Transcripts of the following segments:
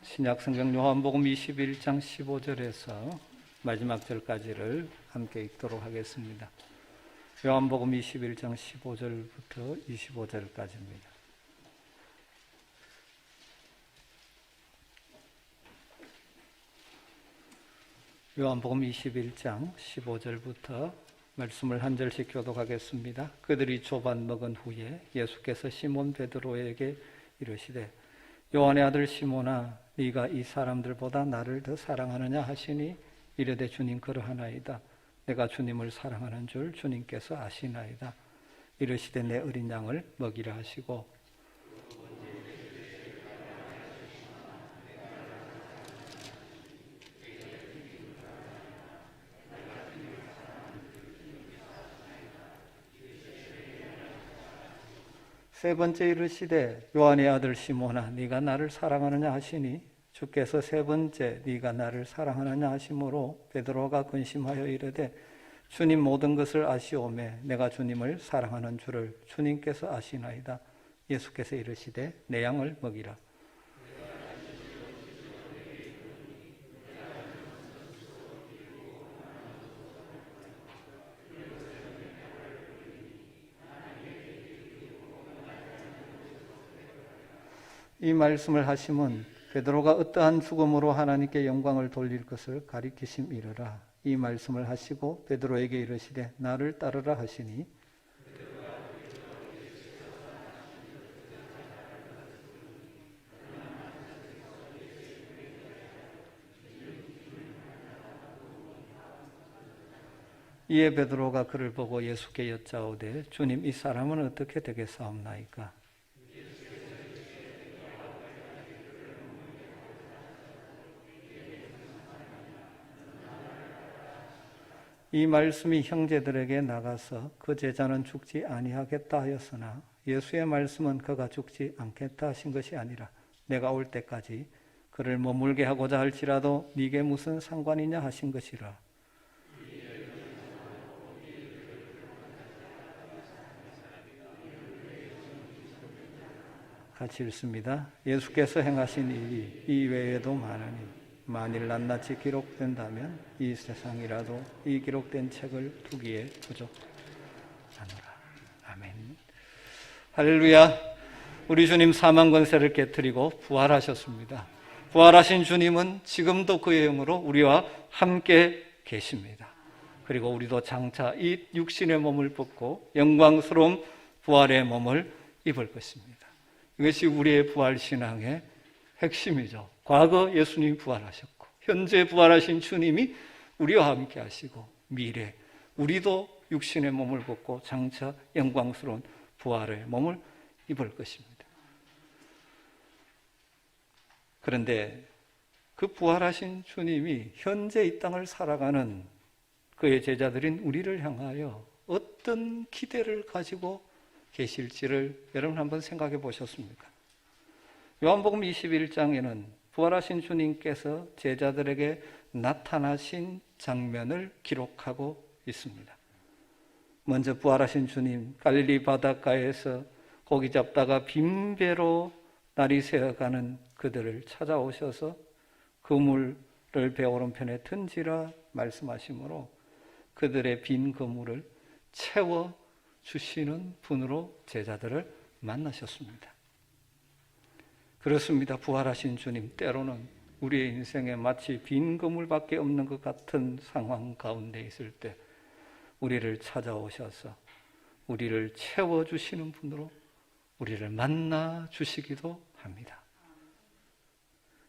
신약성경 요한복음 21장 15절에서 마지막 절까지를 함께 읽도록 하겠습니다. 요한복음 21장 15절부터 25절까지입니다. 요한복음 21장 15절부터 말씀을 한 절씩 교독하겠습니다. 그들이 조반 먹은 후에 예수께서 시몬 베드로에게 이르시되 요한의 아들 시몬아 네가 이 사람들보다 나를 더 사랑하느냐 하시니 이르되 주님 그러하나이다. 내가 주님을 사랑하는 줄 주님께서 아시나이다. 이르시되 내 어린 양을 먹이라 하시고 세 번째 이르시되 요한의 아들 시몬아 네가 나를 사랑하느냐 하시니 주께서 세 번째 네가 나를 사랑하느냐 하심으로 베드로가 근심하여 이르되 주님 모든 것을 아시오매 내가 주님을 사랑하는 줄을 주님께서 아시나이다. 예수께서 이르시되 내 양을 먹이라. 이 말씀을 하심은 베드로가 어떠한 죽음으로 하나님께 영광을 돌릴 것을 가리키심이르라. 이 말씀을 하시고 베드로에게 이르시되 나를 따르라 하시니 이에 베드로가 그를 보고 예수께 여짜오되 주님 이 사람은 어떻게 되겠사옵나이까? 이 말씀이 형제들에게 나가서 그 제자는 죽지 아니하겠다 하였으나 예수의 말씀은 그가 죽지 않겠다 하신 것이 아니라 내가 올 때까지 그를 머물게 하고자 할지라도 네게 무슨 상관이냐 하신 것이라. 같이 읽습니다. 예수께서 행하신 일이 이 외에도 많으니 만일 낱낱이 기록된다면 이 세상이라도 이 기록된 책을 두기에 부족하노라. 아멘. 할렐루야. 우리 주님 사망 권세를 깨뜨리고 부활하셨습니다. 부활하신 주님은 지금도 그의 영으로 우리와 함께 계십니다. 그리고 우리도 장차 이 육신의 몸을 벗고 영광스러운 부활의 몸을 입을 것입니다. 이것이 우리의 부활신앙의 핵심이죠. 과거 예수님이 부활하셨고 현재 부활하신 주님이 우리와 함께 하시고 미래 우리도 육신의 몸을 벗고 장차 영광스러운 부활의 몸을 입을 것입니다. 그런데 그 부활하신 주님이 현재 이 땅을 살아가는 그의 제자들인 우리를 향하여 어떤 기대를 가지고 계실지를 여러분 한번 생각해 보셨습니까? 요한복음 21장에는 부활하신 주님께서 제자들에게 나타나신 장면을 기록하고 있습니다. 먼저 부활하신 주님 갈릴리 바닷가에서 고기 잡다가 빈배로 날이 새어가는 그들을 찾아오셔서 그물을 배 오른편에 던지라 말씀하시므로 그들의 빈 그물을 채워주시는 분으로 제자들을 만나셨습니다. 그렇습니다. 부활하신 주님 때로는 우리의 인생에 마치 빈 그물밖에 없는 것 같은 상황 가운데 있을 때 우리를 찾아오셔서 우리를 채워주시는 분으로 우리를 만나 주시기도 합니다.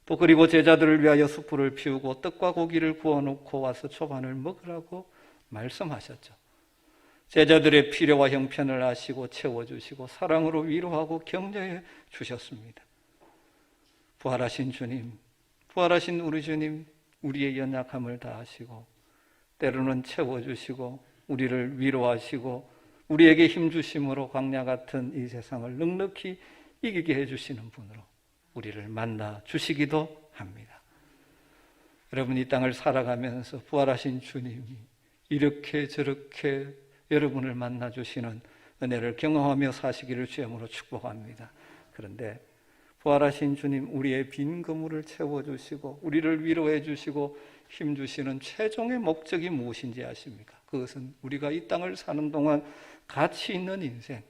또 그리고 제자들을 위하여 숯불을 피우고 떡과 고기를 구워놓고 와서 초반을 먹으라고 말씀하셨죠. 제자들의 필요와 형편을 아시고 채워주시고 사랑으로 위로하고 격려해 주셨습니다. 부활하신 주님, 부활하신 우리 주님, 우리의 연약함을 다하시고 때로는 채워주시고 우리를 위로하시고 우리에게 힘주심으로 광야 같은 이 세상을 넉넉히 이기게 해주시는 분으로 우리를 만나 주시기도 합니다. 여러분 이 땅을 살아가면서 부활하신 주님이 이렇게 저렇게 여러분을 만나 주시는 은혜를 경험하며 사시기를 주님으로 축복합니다. 그런데 부활하신 주님, 우리의 빈 그물을 채워주시고 우리를 위로해 주시고 힘주시는 최종의 목적이 무엇인지 아십니까? 그것은 우리가 이 땅을 사는 동안 가치 있는 인생,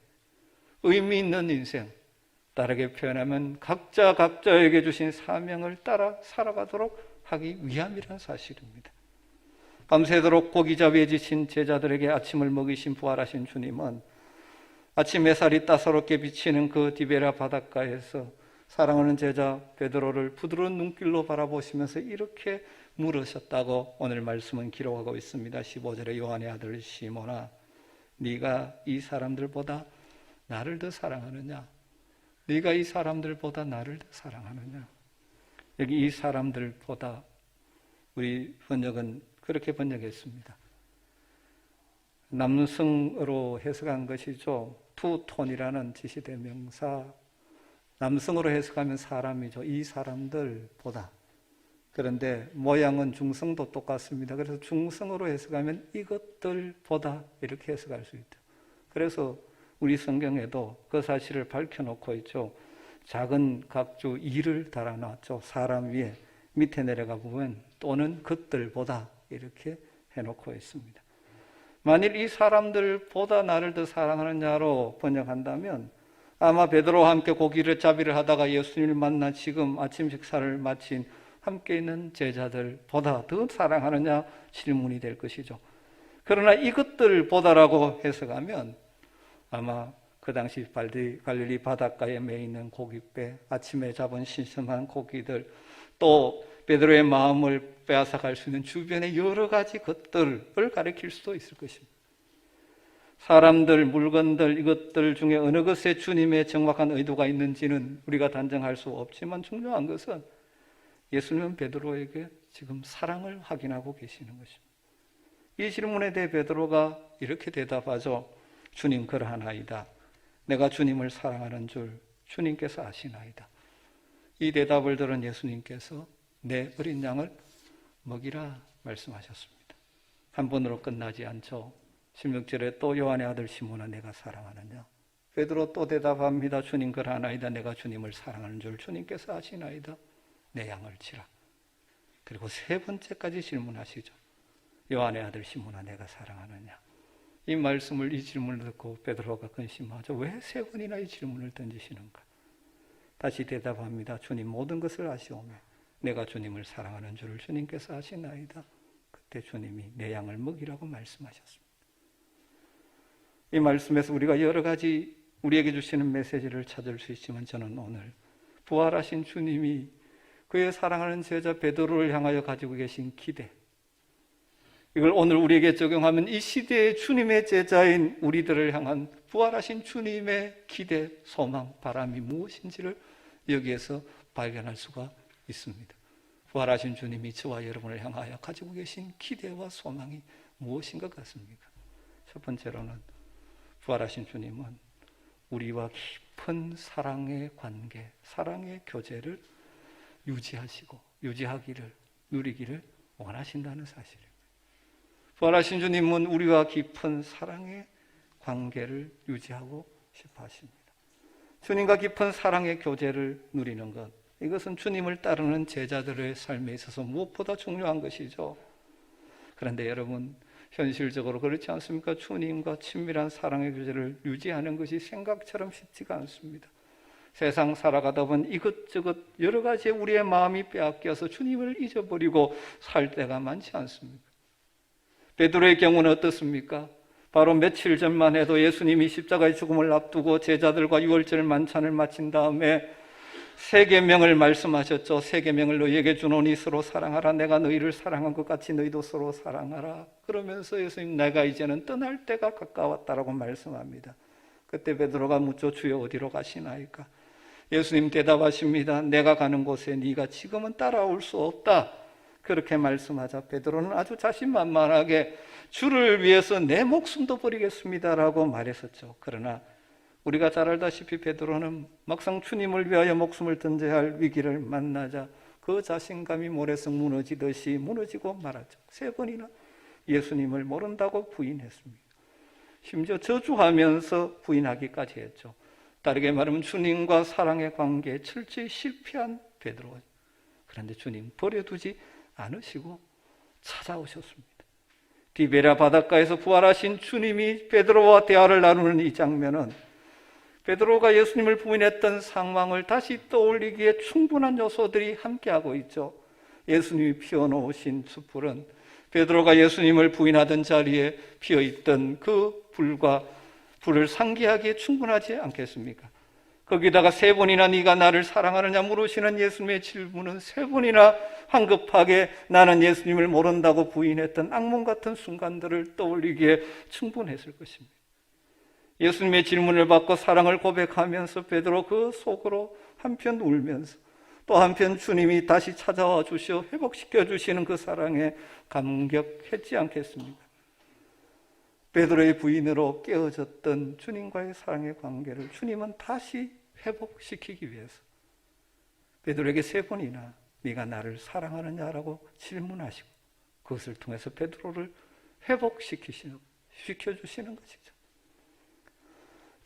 의미 있는 인생, 다르게 표현하면 각자 각자에게 주신 사명을 따라 살아가도록 하기 위함이라는 사실입니다. 밤새도록 고기잡이에 지친 제자들에게 아침을 먹이신 부활하신 주님은 아침 햇살이 따사롭게 비치는 그 디베라 바닷가에서 사랑하는 제자 베드로를 부드러운 눈길로 바라보시면서 이렇게 물으셨다고 오늘 말씀은 기록하고 있습니다. 15절에 요한의 아들 시몬아, 네가 이 사람들보다 나를 더 사랑하느냐? 네가 이 사람들보다 나를 더 사랑하느냐? 여기 이 사람들보다, 우리 번역은 그렇게 번역했습니다. 남성으로 해석한 것이죠. 투톤이라는 지시대명사, 남성으로 해석하면 사람이죠. 이 사람들보다. 그런데 모양은 중성도 똑같습니다. 그래서 중성으로 해석하면 이것들보다 이렇게 해석할 수 있다. 그래서 우리 성경에도 그 사실을 밝혀놓고 있죠. 작은 각주 이를 달아놨죠. 사람 위에. 밑에 내려가 보면 또는 그들보다 이렇게 해놓고 있습니다. 만일 이 사람들보다 나를 더 사랑하느냐로 번역한다면 아마 베드로와 함께 고기를 잡이를 하다가 예수님을 만나 지금 아침 식사를 마친 함께 있는 제자들보다 더 사랑하느냐 질문이 될 것이죠. 그러나 이것들보다라고 해석하면 아마 그 당시 갈릴리 바닷가에 매이는 고깃배, 아침에 잡은 신선한 고기들, 또 베드로의 마음을 빼앗아갈 수 있는 주변의 여러 가지 것들을 가리킬 수도 있을 것입니다. 사람들, 물건들, 이것들 중에 어느 것에 주님의 정확한 의도가 있는지는 우리가 단정할 수 없지만 중요한 것은 예수님은 베드로에게 지금 사랑을 확인하고 계시는 것입니다. 이 질문에 대해 베드로가 이렇게 대답하죠. 주님, 그러하나이다. 내가 주님을 사랑하는 줄 주님께서 아시나이다. 이 대답을 들은 예수님께서 내 어린 양을 먹이라 말씀하셨습니다. 한 번으로 끝나지 않죠. 16절에 또 요한의 아들 시몬아, 내가 사랑하느냐? 베드로 또 대답합니다. 주님, 그러하나이다. 내가 주님을 사랑하는 줄 주님께서 아시나이다. 내 양을 치라. 그리고 세 번째까지 질문하시죠. 요한의 아들 시몬아, 내가 사랑하느냐? 이 말씀을, 이 질문을 듣고 베드로가 근심하죠. 왜 세 번이나 이 질문을 던지시는가? 다시 대답합니다. 주님, 모든 것을 아시오매 내가 주님을 사랑하는 줄을 주님께서 아시나이다. 그때 주님이 내 양을 먹이라고 말씀하셨습니다. 이 말씀에서 우리가 여러 가지 우리에게 주시는 메시지를 찾을 수 있지만 저는 오늘 부활하신 주님이 그의 사랑하는 제자 베드로를 향하여 가지고 계신 기대, 이걸 오늘 우리에게 적용하면 이 시대의 주님의 제자인 우리들을 향한 부활하신 주님의 기대, 소망, 바람이 무엇인지를 여기에서 발견할 수가 있습니다. 부활하신 주님이 저와 여러분을 향하여 가지고 계신 기대와 소망이 무엇인 것 같습니까? 첫 번째로는 부활하신 주님은 우리와 깊은 사랑의 관계, 사랑의 교제를 유지하시고 유지하기를, 누리기를 원하신다는 사실입니다. 부활하신 주님은 우리와 깊은 사랑의 관계를 유지하고 싶어 하십니다. 주님과 깊은 사랑의 교제를 누리는 것, 이것은 주님을 따르는 제자들의 삶에 있어서 무엇보다 중요한 것이죠. 그런데 여러분, 현실적으로 그렇지 않습니까? 주님과 친밀한 사랑의 교제를 유지하는 것이 생각처럼 쉽지가 않습니다. 세상 살아가다 보면 이것저것 여러 가지에 우리의 마음이 빼앗겨서 주님을 잊어버리고 살 때가 많지 않습니까? 베드로의 경우는 어떻습니까? 바로 며칠 전만 해도 예수님이 십자가의 죽음을 앞두고 제자들과 유월절 만찬을 마친 다음에 세 계명을 말씀하셨죠. 세 계명을 너희에게 주노니 서로 사랑하라. 내가 너희를 사랑한 것 같이 너희도 서로 사랑하라. 그러면서 예수님, 내가 이제는 떠날 때가 가까웠다라고 말씀합니다. 그때 베드로가 묻죠. 주여, 어디로 가시나이까? 예수님 대답하십니다. 내가 가는 곳에 네가 지금은 따라올 수 없다. 그렇게 말씀하자 베드로는 아주 자신만만하게 주를 위해서 내 목숨도 버리겠습니다라고 말했었죠. 그러나 우리가 잘 알다시피 베드로는 막상 주님을 위하여 목숨을 던져야 할 위기를 만나자 그 자신감이 모래성 무너지듯이 무너지고 말았죠. 세 번이나 예수님을 모른다고 부인했습니다. 심지어 저주하면서 부인하기까지 했죠. 다르게 말하면 주님과 사랑의 관계에 철저히 실패한 베드로. 그런데 주님 버려두지 않으시고 찾아오셨습니다. 디베랴 바닷가에서 부활하신 주님이 베드로와 대화를 나누는 이 장면은 베드로가 예수님을 부인했던 상황을 다시 떠올리기에 충분한 요소들이 함께하고 있죠. 예수님이 피워놓으신 숯불은 베드로가 예수님을 부인하던 자리에 피어있던 그 불을 상기하기에 충분하지 않겠습니까? 거기다가 3번이나 네가 나를 사랑하느냐 물으시는 예수님의 질문은 3번이나 황급하게 나는 예수님을 모른다고 부인했던 악몽 같은 순간들을 떠올리기에 충분했을 것입니다. 예수님의 질문을 받고 사랑을 고백하면서 베드로 그 속으로 한편 울면서 또 한편 주님이 다시 찾아와 주시어 회복시켜 주시는 그 사랑에 감격했지 않겠습니까? 베드로의 부인으로 깨어졌던 주님과의 사랑의 관계를 주님은 다시 회복시키기 위해서 베드로에게 3번이나 네가 나를 사랑하느냐라고 질문하시고 그것을 통해서 베드로를 회복시켜주시는 것이죠.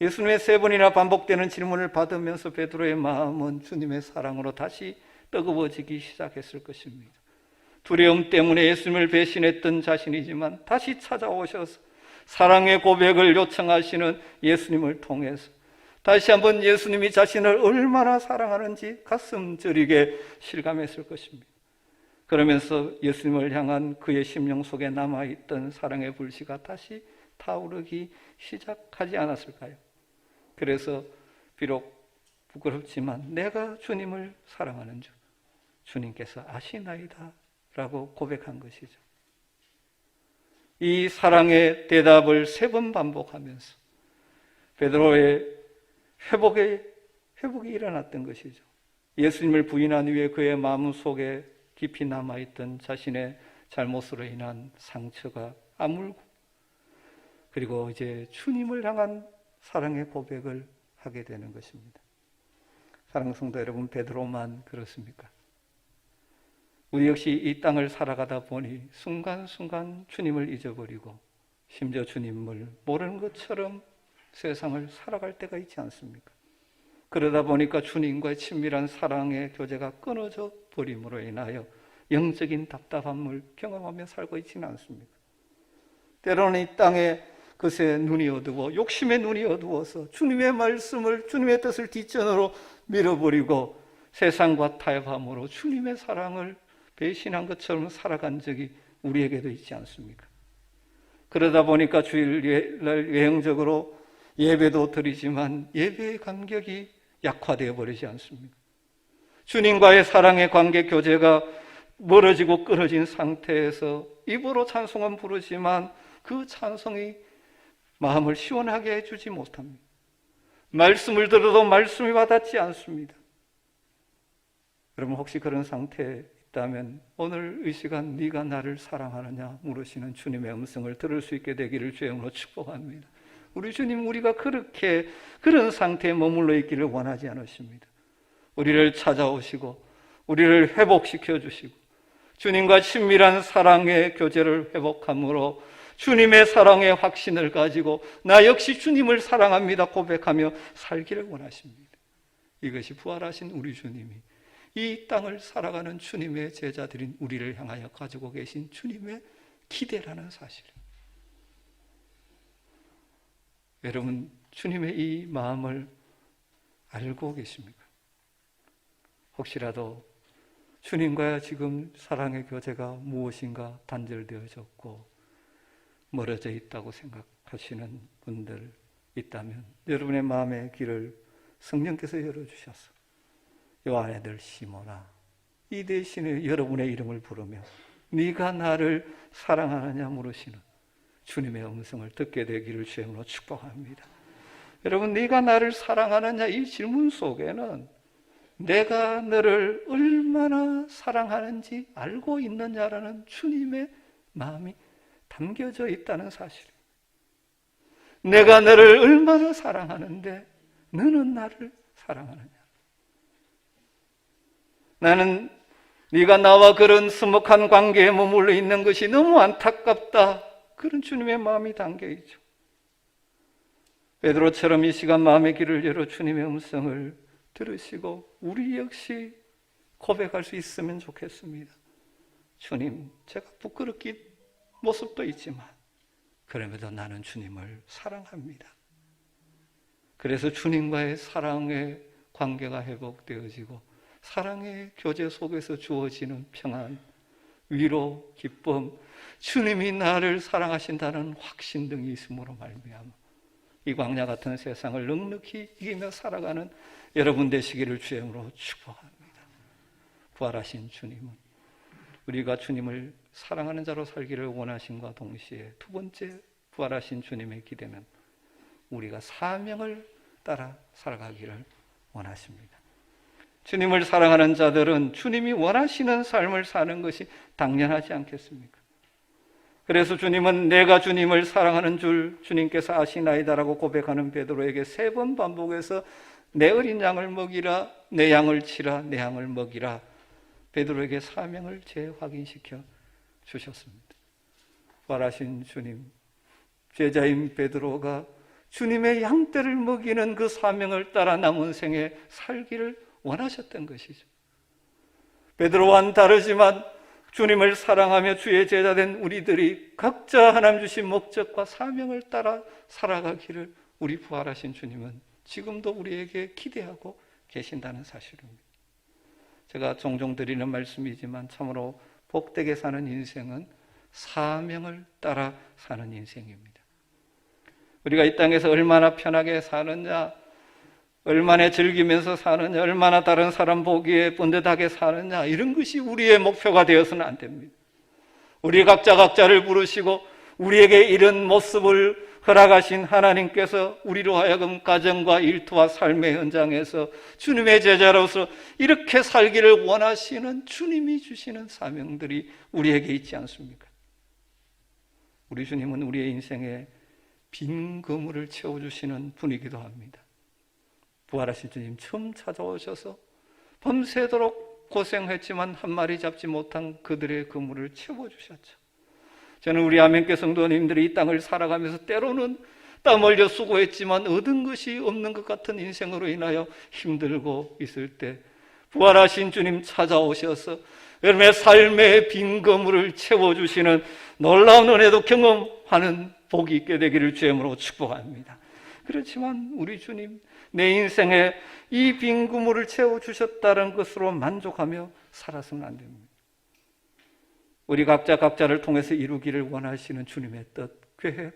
예수님의 3번이나 반복되는 질문을 받으면서 베드로의 마음은 주님의 사랑으로 다시 뜨거워지기 시작했을 것입니다. 두려움 때문에 예수님을 배신했던 자신이지만 다시 찾아오셔서 사랑의 고백을 요청하시는 예수님을 통해서 다시 한번 예수님이 자신을 얼마나 사랑하는지 가슴 저리게 실감했을 것입니다. 그러면서 예수님을 향한 그의 심령 속에 남아있던 사랑의 불씨가 다시 타오르기 시작하지 않았을까요? 그래서 비록 부끄럽지만 내가 주님을 사랑하는 줄 주님께서 아시나이다 라고 고백한 것이죠. 이 사랑의 대답을 3번 반복하면서 베드로의 회복이 일어났던 것이죠. 예수님을 부인한 후에 그의 마음속에 깊이 남아있던 자신의 잘못으로 인한 상처가 아물고 그리고 이제 주님을 향한 사랑의 고백을 하게 되는 것입니다. 사랑하는 성도 여러분, 베드로만 그렇습니까? 우리 역시 이 땅을 살아가다 보니 순간순간 주님을 잊어버리고 심지어 주님을 모르는 것처럼 세상을 살아갈 때가 있지 않습니까? 그러다 보니까 주님과의 친밀한 사랑의 교제가 끊어져 버림으로 인하여 영적인 답답함을 경험하며 살고 있지는 않습니까? 때로는 이 땅에 그새 눈이 어두워 욕심의 눈이 어두워서 주님의 말씀을 주님의 뜻을 뒷전으로 밀어버리고 세상과 타협함으로 주님의 사랑을 배신한 것처럼 살아간 적이 우리에게도 있지 않습니까? 그러다 보니까 주일날 외형적으로 예배도 드리지만 예배의 간격이 약화되어 버리지 않습니까? 주님과의 사랑의 관계 교제가 멀어지고 끊어진 상태에서 입으로 찬송은 부르지만 그 찬송이 마음을 시원하게 해주지 못합니다. 말씀을 들어도 말씀이 와닿지 않습니다. 여러분 혹시 그런 상태에 있다면 오늘 이 시간 네가 나를 사랑하느냐 물으시는 주님의 음성을 들을 수 있게 되기를 주님으로 축복합니다. 우리 주님 우리가 그런 상태에 머물러 있기를 원하지 않으십니다. 우리를 찾아오시고 우리를 회복시켜 주시고 주님과 친밀한 사랑의 교제를 회복함으로 주님의 사랑의 확신을 가지고 나 역시 주님을 사랑합니다 고백하며 살기를 원하십니다. 이것이 부활하신 우리 주님이 이 땅을 살아가는 주님의 제자들인 우리를 향하여 가지고 계신 주님의 기대라는 사실입니다. 여러분 주님의 이 마음을 알고 계십니까? 혹시라도 주님과 지금 사랑의 교제가 무엇인가 단절되어졌고 멀어져 있다고 생각하시는 분들 있다면 여러분의 마음의 길을 성령께서 열어주셔서 요한의 아들 시몬아 이 대신에 여러분의 이름을 부르며 네가 나를 사랑하느냐 물으시는 주님의 음성을 듣게 되기를 주님으로 축복합니다. 여러분 네가 나를 사랑하느냐 이 질문 속에는 내가 너를 얼마나 사랑하는지 알고 있느냐라는 주님의 마음이 담겨져 있다는 사실입니다. 내가 너를 얼마나 사랑하는데 너는 나를 사랑하느냐. 나는 네가 나와 그런 서먹한 관계에 머물러 있는 것이 너무 안타깝다. 그런 주님의 마음이 담겨 있죠. 베드로처럼 이 시간 마음의 길을 열어 주님의 음성을 들으시고 우리 역시 고백할 수 있으면 좋겠습니다. 주님, 제가 부끄럽긴 모습도 있지만 그럼에도 나는 주님을 사랑합니다. 그래서 주님과의 사랑의 관계가 회복되어지고 사랑의 교제 속에서 주어지는 평안, 위로, 기쁨, 주님이 나를 사랑하신다는 확신 등이 있음으로 말미암아 이 광야 같은 세상을 넉넉히 이기며 살아가는 여러분 되시기를 주님으로 축복합니다. 부활하신 주님은 우리가 주님을 사랑하는 자로 살기를 원하심과 동시에 두 번째 부활하신 주님의 기대는 우리가 사명을 따라 살아가기를 원하십니다. 주님을 사랑하는 자들은 주님이 원하시는 삶을 사는 것이 당연하지 않겠습니까? 그래서 주님은 내가 주님을 사랑하는 줄 주님께서 아시나이다라고 고백하는 베드로에게 3번 반복해서 내 어린 양을 먹이라, 내 양을 치라, 내 양을 먹이라 베드로에게 사명을 재확인시켜 주셨습니다. 부활하신 주님, 제자인 베드로가 주님의 양떼를 먹이는 그 사명을 따라 남은 생에 살기를 원하셨던 것이죠. 베드로와는 다르지만 주님을 사랑하며 주의 제자된 우리들이 각자 하나님 주신 목적과 사명을 따라 살아가기를 우리 부활하신 주님은 지금도 우리에게 기대하고 계신다는 사실입니다. 제가 종종 드리는 말씀이지만 참으로 복되게 사는 인생은 사명을 따라 사는 인생입니다. 우리가 이 땅에서 얼마나 편하게 사느냐, 얼마나 즐기면서 사느냐, 얼마나 다른 사람 보기에 번듯하게 사느냐, 이런 것이 우리의 목표가 되어서는 안 됩니다. 우리 각자 각자를 부르시고 우리에게 이런 모습을 허락하신 하나님께서 우리로 하여금 가정과 일터와 삶의 현장에서 주님의 제자로서 이렇게 살기를 원하시는 주님이 주시는 사명들이 우리에게 있지 않습니까? 우리 주님은 우리의 인생에 빈 그물을 채워주시는 분이기도 합니다. 부활하신 주님 처음 찾아오셔서 밤새도록 고생했지만 한 마리 잡지 못한 그들의 그물을 채워주셨죠. 저는 우리 아멘교 성도님들이 이 땅을 살아가면서 때로는 땀 흘려 수고했지만 얻은 것이 없는 것 같은 인생으로 인하여 힘들고 있을 때 부활하신 주님 찾아오셔서 여러분의 삶의 빈 그물을 채워주시는 놀라운 은혜도 경험하는 복이 있게 되기를 주님으로 축복합니다. 그렇지만 우리 주님, 내 인생에 이 빈 그물을 채워주셨다는 것으로 만족하며 살아서는 안 됩니다. 우리 각자 각자를 통해서 이루기를 원하시는 주님의 뜻, 계획,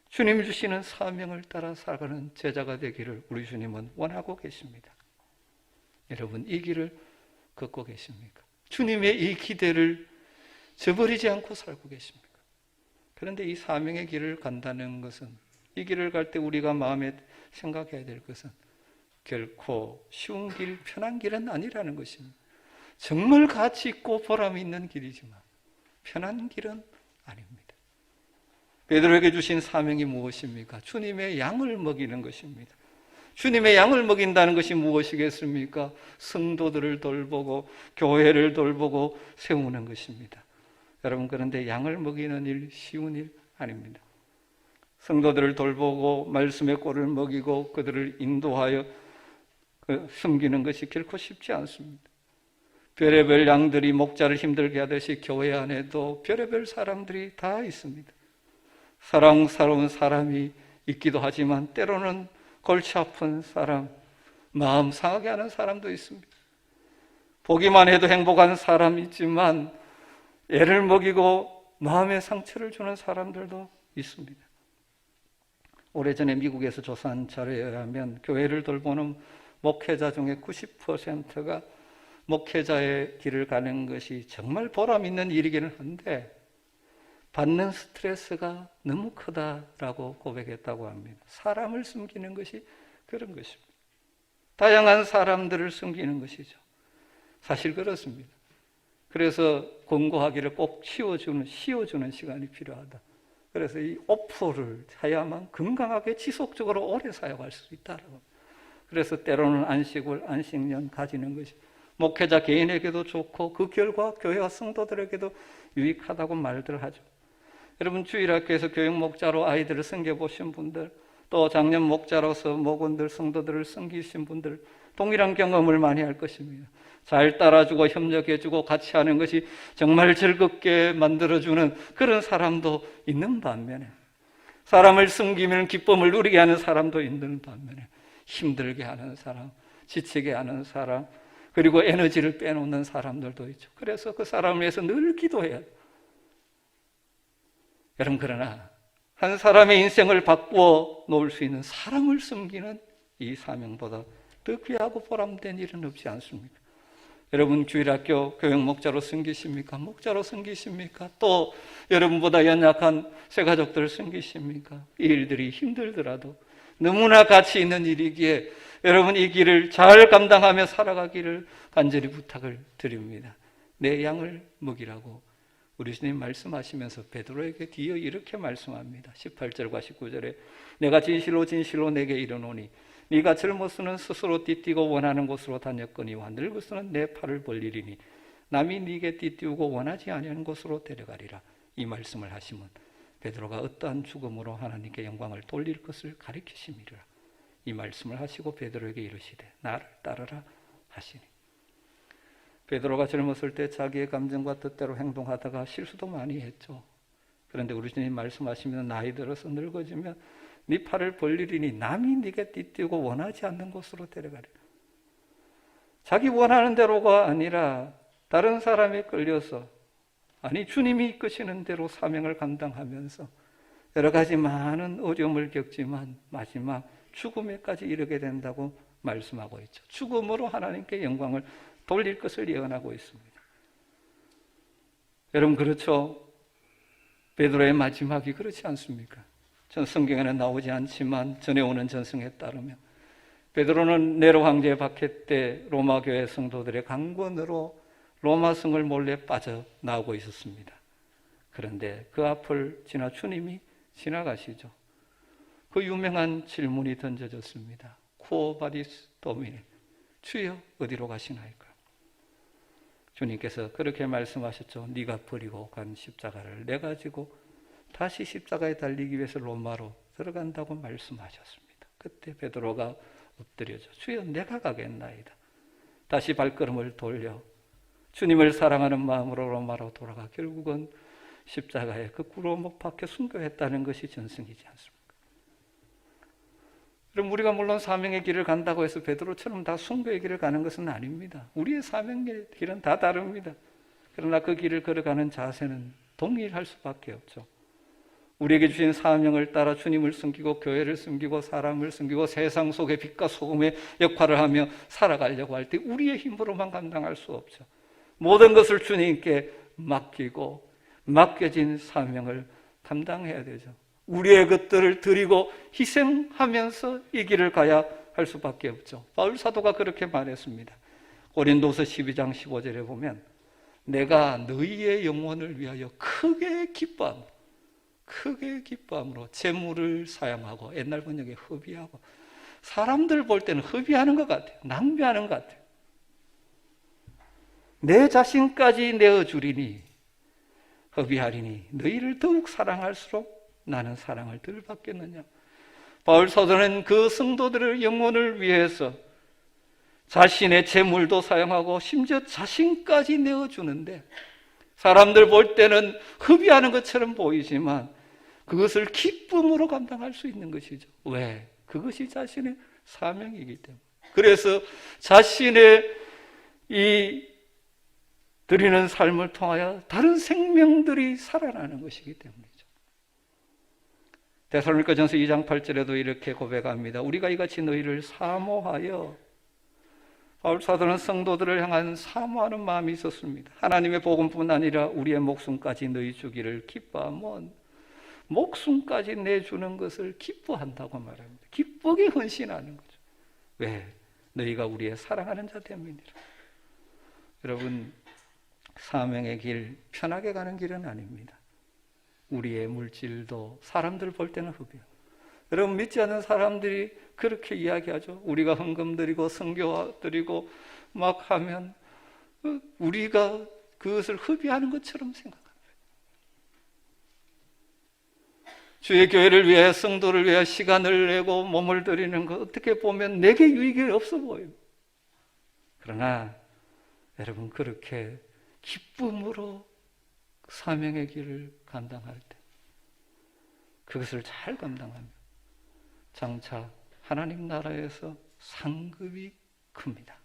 주님 주시는 사명을 따라 살아가는 제자가 되기를 우리 주님은 원하고 계십니다. 여러분, 이 길을 걷고 계십니까? 주님의 이 기대를 저버리지 않고 살고 계십니까? 그런데 이 사명의 길을 간다는 것은, 이 길을 갈 때 우리가 마음에 생각해야 될 것은 결코 쉬운 길, 편한 길은 아니라는 것입니다. 정말 가치 있고 보람 있는 길이지만 편한 길은 아닙니다. 베드로에게 주신 사명이 무엇입니까? 주님의 양을 먹이는 것입니다. 주님의 양을 먹인다는 것이 무엇이겠습니까? 성도들을 돌보고 교회를 돌보고 세우는 것입니다. 여러분, 그런데 양을 먹이는 일 쉬운 일 아닙니다. 성도들을 돌보고 말씀의 꼴을 먹이고 그들을 인도하여 섬기는 것이 결코 쉽지 않습니다. 별의별 양들이 목자를 힘들게 하듯이 교회 안에도 별의별 사람들이 다 있습니다. 사랑스러운 사람이 있기도 하지만 때로는 골치 아픈 사람, 마음 상하게 하는 사람도 있습니다. 보기만 해도 행복한 사람이 있지만 애를 먹이고 마음에 상처를 주는 사람들도 있습니다. 오래전에 미국에서 조사한 자료에 의하면 교회를 돌보는 목회자 중에 90%가 목회자의 길을 가는 것이 정말 보람 있는 일이기는 한데 받는 스트레스가 너무 크다라고 고백했다고 합니다. 사람을 섬기는 것이 그런 것입니다. 다양한 사람들을 섬기는 것이죠. 사실 그렇습니다. 그래서 권고하기를 꼭 씌워주는 시간이 필요하다. 그래서 이 오프를 해야만 건강하게 지속적으로 오래 사용할 수 있다라고. 그래서 때로는 안식년 가지는 것이 목회자 개인에게도 좋고 그 결과 교회와 성도들에게도 유익하다고 말들 하죠. 여러분, 주일학교에서 교육 목자로 아이들을 섬겨보신 분들, 또 또 작년 목자로서 목원들, 성도들을 섬기신 분들 동일한 경험을 많이 할 것입니다. 잘 따라주고 협력해주고 같이 하는 것이 정말 즐겁게 만들어주는 그런 사람도 있는 반면에, 사람을 섬기면 기쁨을 누리게 하는 사람도 있는 반면에, 힘들게 하는 사람, 지치게 하는 사람, 그리고 에너지를 빼놓는 사람들도 있죠. 그래서 그 사람을 위해서 늘 기도해야 돼요. 여러분, 그러나 한 사람의 인생을 바꾸어 놓을 수 있는 사람을 섬기는 이 사명보다 더 귀하고 보람된 일은 없지 않습니까? 여러분, 주일학교 교육 목자로 섬기십니까? 목자로 섬기십니까? 또 여러분보다 연약한 새가족들을 섬기십니까? 이 일들이 힘들더라도 너무나 가치 있는 일이기에 여러분 이 길을 잘 감당하며 살아가기를 간절히 부탁을 드립니다. 내 양을 먹이라고 우리 주님 말씀하시면서 베드로에게 뒤어 이렇게 말씀합니다. 18절과 19절에 내가 진실로 진실로 내게 이르노니 네가 젊어서는 스스로 띠띠고 원하는 곳으로 다녔거니와 늙어서는 내 팔을 벌리리니 남이 네게 띠띠우고 원하지 아니하는 곳으로 데려가리라. 이 말씀을 하시면 베드로가 어떠한 죽음으로 하나님께 영광을 돌릴 것을 가리키심이라. 이 말씀을 하시고 베드로에게 이르시되 나를 따르라 하시니, 베드로가 젊었을 때 자기의 감정과 뜻대로 행동하다가 실수도 많이 했죠. 그런데 우리 주님 말씀하시면 나이 들어서 늙어지면 네 팔을 벌리리니 남이 네게 띠띠고 원하지 않는 곳으로 데려가리라. 자기 원하는 대로가 아니라 다른 사람에 끌려서, 아니 주님이 이끄시는 대로 사명을 감당하면서 여러 가지 많은 어려움을 겪지만 마지막 죽음에까지 이르게 된다고 말씀하고 있죠. 죽음으로 하나님께 영광을 돌릴 것을 예언하고 있습니다. 여러분, 그렇죠? 베드로의 마지막이 그렇지 않습니까? 전 성경에는 나오지 않지만 전해오는 전승에 따르면 베드로는 네로 황제의 박해 때 로마 교회 성도들의 강권으로 로마 성을 몰래 빠져나오고 있었습니다. 그런데 그 앞을 지나 주님이 지나가시죠. 그 유명한 질문이 던져졌습니다. 쿠오 바디스 도미니, 주여 어디로 가시나이까? 주님께서 그렇게 말씀하셨죠. 네가 버리고 간 십자가를 내가 지고 다시 십자가에 달리기 위해서 로마로 들어간다고 말씀하셨습니다. 그때 베드로가 엎드려져 주여 내가 가겠나이다. 다시 발걸음을 돌려 주님을 사랑하는 마음으로 로마로 돌아가 결국은 십자가에 거꾸로 못 박혀 순교했다는 것이 전승이지 않습니까? 그럼 우리가 물론 사명의 길을 간다고 해서 베드로처럼 다 순교의 길을 가는 것은 아닙니다. 우리의 사명의 길은 다 다릅니다. 그러나 그 길을 걸어가는 자세는 동일할 수밖에 없죠. 우리에게 주신 사명을 따라 주님을 섬기고 교회를 섬기고 사람을 섬기고 세상 속의 빛과 소금의 역할을 하며 살아가려고 할 때 우리의 힘으로만 감당할 수 없죠. 모든 것을 주님께 맡기고 맡겨진 사명을 감당해야 되죠. 우리의 것들을 드리고 희생하면서 이 길을 가야 할 수밖에 없죠. 바울 사도가 그렇게 말했습니다. 고린도서 12장 15절에 보면 내가 너희의 영혼을 위하여 크게 기뻐함으로 재물을 사용하고, 옛날 번역에 허비하고, 사람들 볼 때는 허비하는 것 같아요. 낭비하는 것 같아요. 내 자신까지 내어주리니 허비하리니 너희를 더욱 사랑할수록 나는 사랑을 덜 받겠느냐. 바울 사도는 그 성도들의 영혼을 위해서 자신의 재물도 사용하고 심지어 자신까지 내어주는데 사람들 볼 때는 허비하는 것처럼 보이지만 그것을 기쁨으로 감당할 수 있는 것이죠. 왜? 그것이 자신의 사명이기 때문에. 그래서 자신의 이 드리는 삶을 통하여 다른 생명들이 살아나는 것이기 때문이죠. 데살로니가전서 2장 8절에도 이렇게 고백합니다. 우리가 이같이 너희를 사모하여, 바울 사도는 성도들을 향한 사모하는 마음이 있었습니다. 하나님의 복음뿐 아니라 우리의 목숨까지 너희 주기를 기뻐하면, 목숨까지 내주는 것을 기뻐한다고 말합니다. 기쁘게 헌신하는 거죠. 왜? 너희가 우리의 사랑하는 자 때문이라. 여러분, 사명의 길, 편하게 가는 길은 아닙니다. 우리의 물질도 사람들 볼 때는 흡이에요. 여러분, 믿지 않는 사람들이 그렇게 이야기하죠. 우리가 헌금 드리고 선교 드리고 막 하면 우리가 그것을 흡입하는 것처럼 생각합니다. 주의 교회를 위해, 성도를 위해 시간을 내고 몸을 들이는 거 어떻게 보면 내게 유익이 없어 보여요. 그러나 여러분, 그렇게 기쁨으로 사명의 길을 감당할 때, 그것을 잘 감당하면 장차 하나님 나라에서 상급이 큽니다.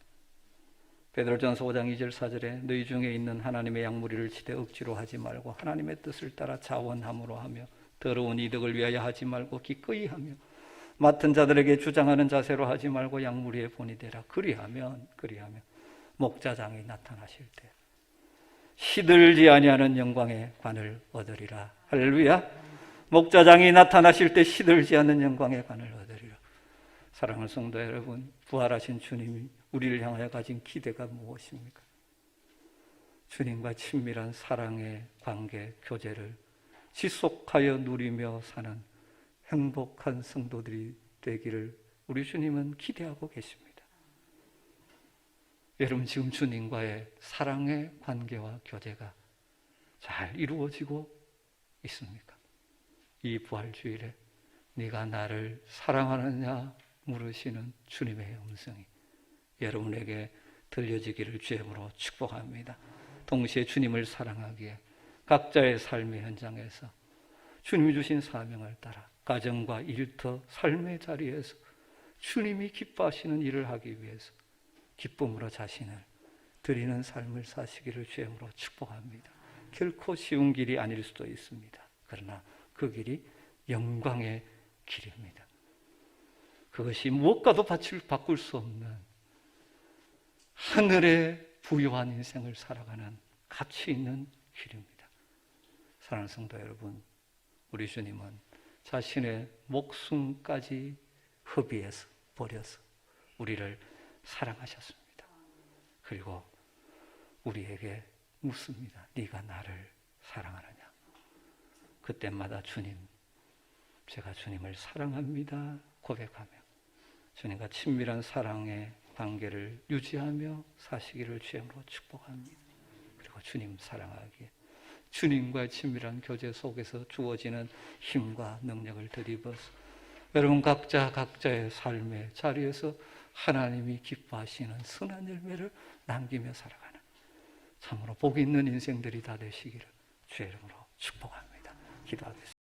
베드로전서 5장 2절 4절에 너희 중에 있는 하나님의 양무리를 치되 억지로 하지 말고 하나님의 뜻을 따라 자원함으로 하며 더러운 이득을 위하여 하지 말고 기꺼이 하며 맡은 자들에게 주장하는 자세로 하지 말고 양무리의 본이 되라. 그리하면 목자장이 나타나실 때 시들지 아니하는 영광의 관을 얻으리라. 할렐루야. 목자장이 나타나실 때 시들지 않는 영광의 관을 얻으리라. 사랑하는 성도 여러분, 부활하신 주님이 우리를 향하여 가진 기대가 무엇입니까? 주님과 친밀한 사랑의 관계, 교제를 지속하여 누리며 사는 행복한 성도들이 되기를 우리 주님은 기대하고 계십니다. 여러분, 지금 주님과의 사랑의 관계와 교제가 잘 이루어지고 있습니까? 이 부활주일에 네가 나를 사랑하느냐 물으시는 주님의 음성이 여러분에게 들려지기를 주의 이름으로 축복합니다. 동시에 주님을 사랑하기에 각자의 삶의 현장에서 주님이 주신 사명을 따라 가정과 일터, 삶의 자리에서 주님이 기뻐하시는 일을 하기 위해서 기쁨으로 자신을 드리는 삶을 사시기를 주의 이름으로 축복합니다. 결코 쉬운 길이 아닐 수도 있습니다. 그러나 그 길이 영광의 길입니다. 그것이 무엇과도 바꿀 수 없는 하늘의 부유한 인생을 살아가는 가치 있는 길입니다. 사랑하는 성도 여러분, 우리 주님은 자신의 목숨까지 허비해서 버려서 우리를 사랑하셨습니다. 그리고 우리에게 묻습니다. 네가 나를 사랑하느냐? 그때마다 주님, 제가 주님을 사랑합니다 고백하며 주님과 친밀한 사랑의 관계를 유지하며 사시기를 주의 이름으로 축복합니다. 그리고 주님 사랑하기에 주님과의 친밀한 교제 속에서 주어지는 힘과 능력을 드리버서 여러분 각자의 삶의 자리에서 하나님이 기뻐하시는 선한 열매를 남기며 살아가는 참으로 복 있는 인생들이 다 되시기를 주의 이름으로 축복합니다. 기도하겠습니다.